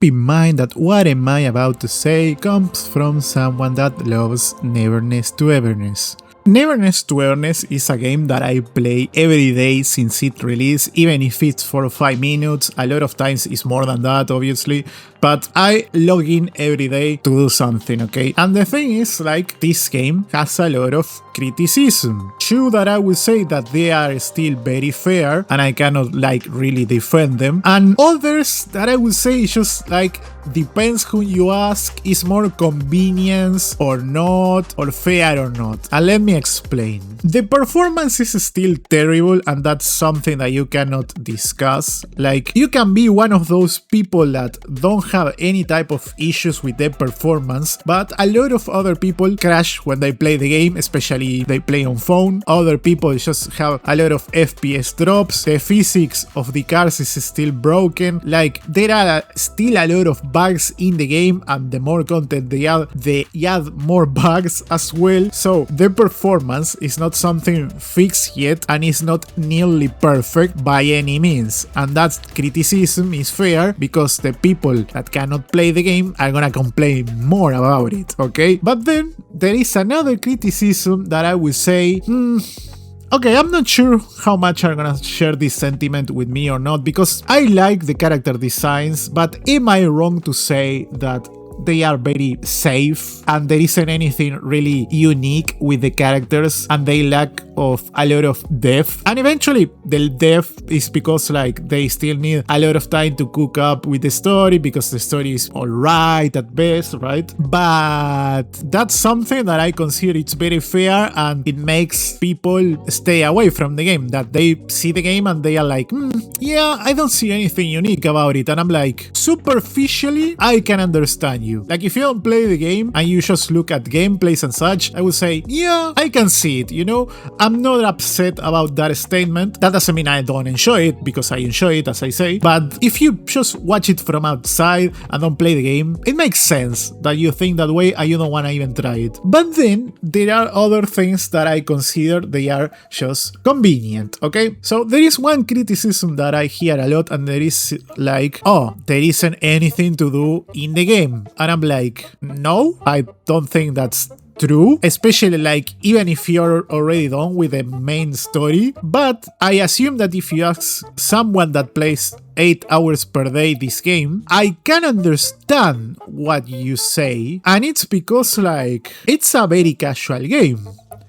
in mind that what am I about to say comes from someone that loves Neverness to Everness. Neverness to Everness is a game that I play every day since it released, even if it's for 5 minutes. A lot of times it's more than that, obviously, but I log in every day to do something, okay? And the thing is, like, this game has a lot of criticism. True that I would say that they are still very fair, and I cannot, like, really defend them. And others that I would say just, like, depends who you ask, is more convenience or not, or fair or not. And let me explain. The performance is still terrible, and that's something that you cannot discuss. Like, you can be one of those people that don't have any type of issues with their performance, but a lot of other people crash when they play the game, especially if they play on phone. Other people just have a lot of FPS drops. The physics of the cars is still broken. Like, there are still a lot of bugs in the game, and the more content they add more bugs as well. So the performance is not something fixed yet, and it's not nearly perfect by any means. And that criticism is fair because the people that cannot play the game are gonna complain more about it, okay? But then there is another criticism that I would say, okay, I'm not sure how much are gonna share this sentiment with me or not, because I like the character designs, but am I wrong to say that they are very safe and there isn't anything really unique with the characters, and they lack of a lot of depth? And eventually the depth is because, like, they still need a lot of time to cook up with the story, because the story is alright at best, right? But that's something that I consider it's very fair, and it makes people stay away from the game, that they see the game and they are like, yeah, I don't see anything unique about it. And I'm like, superficially I can understand you. Like, if you don't play the game and you just look at gameplays and such, I would say, yeah, I can see it, you know? I'm not upset about that statement. That doesn't mean I don't enjoy it, because I enjoy it, as I say. But if you just watch it from outside and don't play the game, it makes sense that you think that way and you don't want to even try it. But then there are other things that I consider they are just convenient, okay? So there is one criticism that I hear a lot, and there is like, oh, there isn't anything to do in the game. And I'm like, no, I don't think that's true, especially like even if you're already done with the main story. But I assume that if you ask someone that plays 8 hours per day this game, I can understand what you say, and it's because, like, it's a very casual game.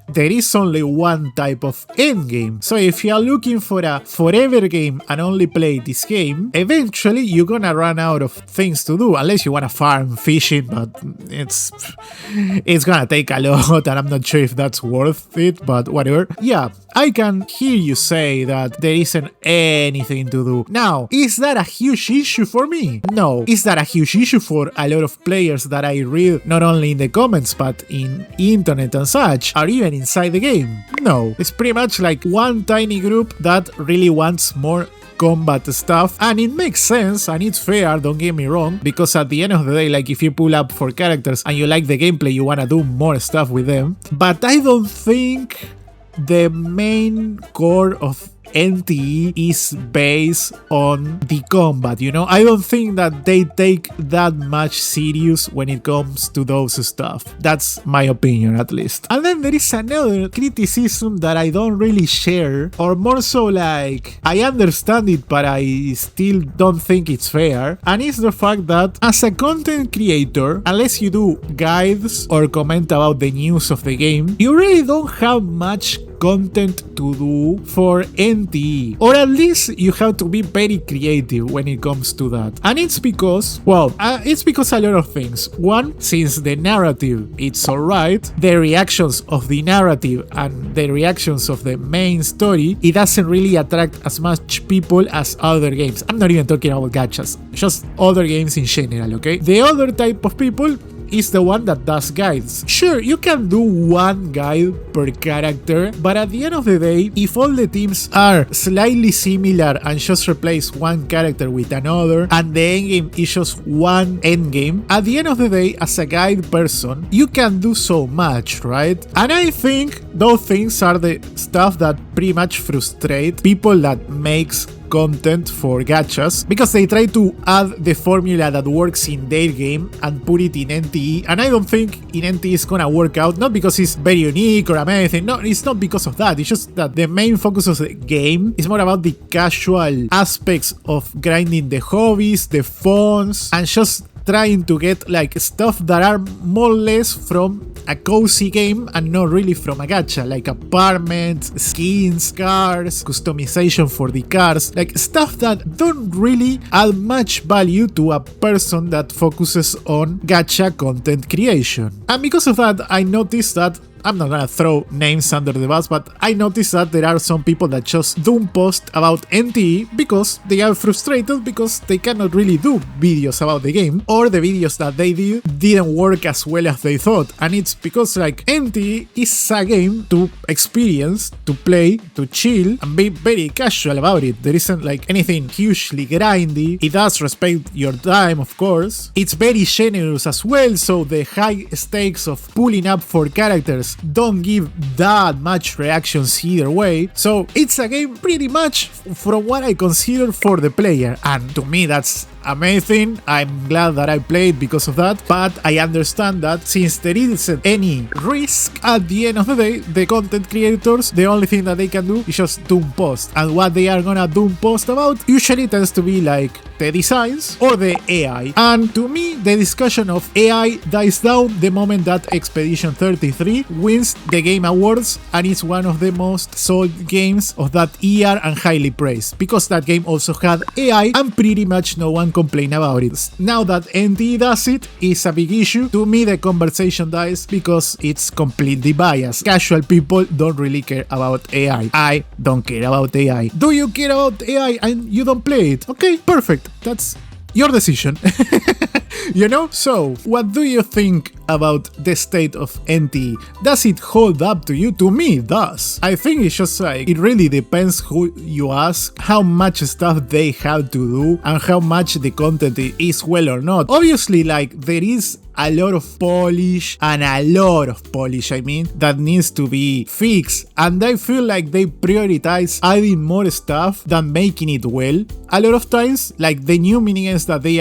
There is only one type of endgame. So if you are looking for a forever game and only play this game, eventually you're gonna run out of things to do, unless you wanna farm fishing, but it's gonna take a lot, and I'm not sure if that's worth it, but whatever. Yeah, I can hear you say that there isn't anything to do. Now, is that a huge issue for me? No. Is that a huge issue for a lot of players that I read, not only in the comments, but in internet and such, or even inside the game? No. It's pretty much like one tiny group that really wants more combat stuff, and it makes sense and it's fair, don't get me wrong, because at the end of the day, like, if you pull up for characters and you like the gameplay, you want to do more stuff with them. But I don't think the main core of NTE is based on the combat, you know? I don't think that they take that much serious when it comes to those stuff. That's my opinion, at least. And then there is another criticism that I don't really share, or more so like, I understand it, but I still don't think it's fair. And it's the fact that as a content creator, unless you do guides or comment about the news of the game, you really don't have much content to do for NTE, or at least you have to be very creative when it comes to that. And it's because, well, it's because a lot of things. One, since the narrative it's alright, the reactions of the narrative and the reactions of the main story, it doesn't really attract as much people as other games. I'm not even talking about gachas, just other games in general, okay? The other type of people is the one that does guides. Sure, you can do one guide per character, but at the end of the day, if all the teams are slightly similar and just replace one character with another, and the endgame is just one endgame, at the end of the day, as a guide person, you can do so much, right? And I think those things are the stuff that pretty much frustrate people that makes content for gachas because they try to add the formula that works in their game and put it in NTE, and I don't think in NTE is gonna work out, not because it's very unique or amazing, no, it's not because of that, it's just that the main focus of the game is more about the casual aspects of grinding the hobbies, the phones, and just trying to get like stuff that are more or less from a cozy game and not really from a gacha, like apartments, skins, cars, customization for the cars, like stuff that don't really add much value to a person that focuses on gacha content creation. And because of that, I noticed that I'm not gonna throw names under the bus, but I noticed that there are some people that just doom post about NTE because they are frustrated because they cannot really do videos about the game, or the videos that they did didn't work as well as they thought. And it's because like NTE is a game to experience, to play, to chill, and be very casual about it. There isn't like anything hugely grindy. It does respect your time, of course. It's very generous as well, so the high stakes of pulling up for characters don't give that much reactions either way. So it's a game pretty much from what I consider for the player, and to me that's amazing. I'm glad that I played because of that, but I understand that since there isn't any risk at the end of the day, the content creators, the only thing that they can do is just doom post, and what they are gonna doom post about usually tends to be like the designs or the AI. And to me, the discussion of AI dies down the moment that Expedition 33 wins the Game Awards and is one of the most sold games of that year and highly praised, because that game also had AI and pretty much no one complained about it. Now that NTE does it, it's a big issue. To me, the conversation dies because it's completely biased. Casual people don't really care about AI. I don't care about AI. Do you care about AI and you don't play it? Okay, perfect. That's your decision. You know? So, what do you think about the state of NTE? Does it hold up to you? To me, it does. I think it's just like, it really depends who you ask, how much stuff they have to do, and how much the content is well or not. Obviously, like, there is a lot of polish, I mean, that needs to be fixed, and I feel like they prioritize adding more stuff than making it well. A lot of times, like, the new minigames that they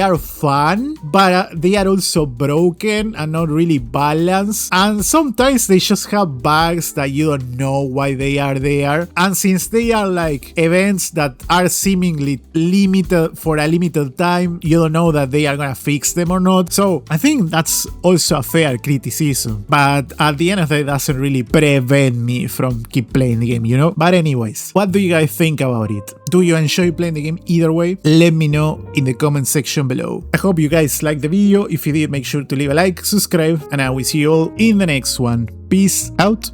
are fun, but they are also broken and not really balanced, and sometimes they just have bugs that you don't know why they are there, and since they are like events that are seemingly limited for a limited time, you don't know that they are gonna fix them or not. So I think that's also a fair criticism, but at the end of the day, it doesn't really prevent me from keep playing the game, you know? But anyways, what do you guys think about it? Do you enjoy playing the game either way? Let me know in the comment section below. I hope you guys liked the video. If you did, make sure to leave a like, subscribe, and I will see you all in the next one. Peace out.